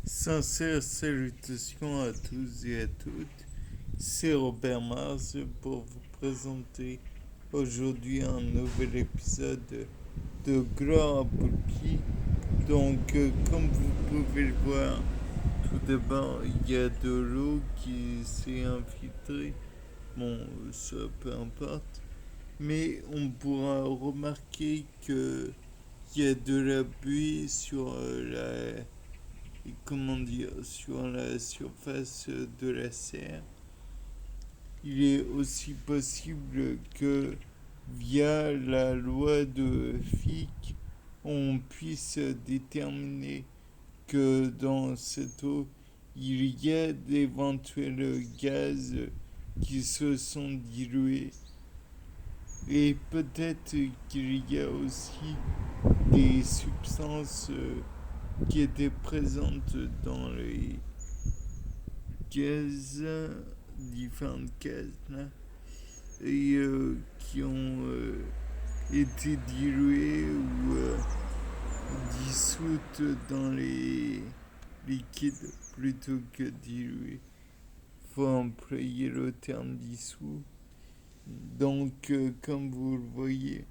Sincères salutations à tous et à toutes. C'est Robert Mars pour vous présenter aujourd'hui un nouvel épisode de Gloire à Poulpi. Donc, comme vous pouvez le voir, tout d'abord, il y a de l'eau qui s'est infiltrée. Bon, ça peu importe. Mais on pourra remarquer que il y a de la buée sur comment dire, sur la surface de la serre. Il est aussi possible que via la loi de Fick, on puisse déterminer que dans cette eau, il y a d'éventuels gaz qui se sont dilués et peut-être qu'il y a aussi des substances qui étaient présentes dans les cases, différentes cases là, et qui ont été diluées ou dissoutes dans les liquides plutôt que diluées. Faut employer le terme dissous. Donc, comme vous le voyez,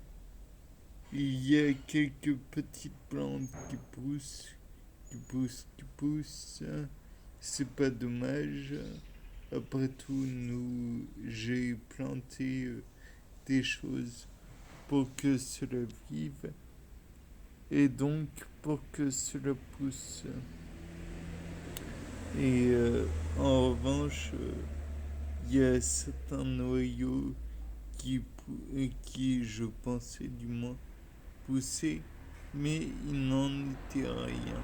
il y a quelques petites plantes qui poussent. C'est pas dommage. Après tout, j'ai planté des choses pour que cela vive et donc pour que cela pousse. Et en revanche, il y a certains noyaux qui, je pensais du moins, poussaient, mais il n'en était rien.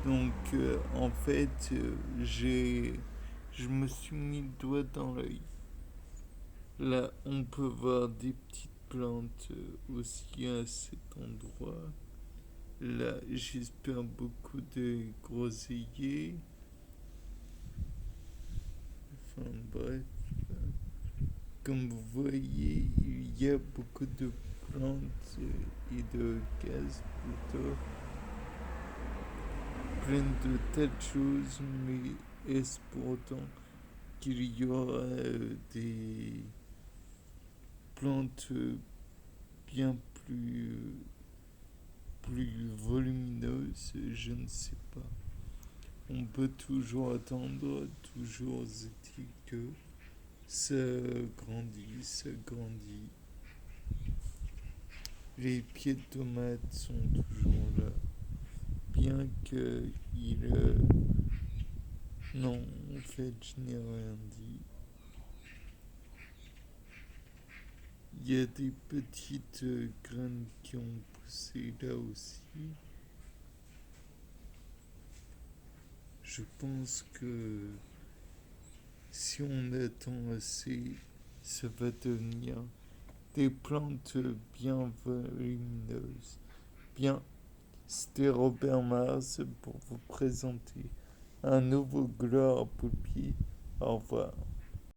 Donc, en fait, je me suis mis le doigt dans l'œil. Là, on peut voir des petites plantes aussi à cet endroit. Là, j'espère beaucoup de groseilliers. Enfin, bref. Comme vous voyez, il y a beaucoup de plantes et de gaz plutôt. Plein de tas de choses, mais est-ce pour autant qu'il y aura des plantes bien plus volumineuses? Je ne sais pas. On peut toujours attendre, toujours est-il que ça grandit, ça grandit. Les pieds de tomates sont toujours là, bien que non, en fait, je n'ai rien dit. Il y a des petites graines qui ont poussé là aussi. Je pense que si on attend assez, ça va devenir des plantes bien volumineuses. Bien, c'était Robert Mars pour vous présenter un nouveau Gloire à Poupie. Au revoir.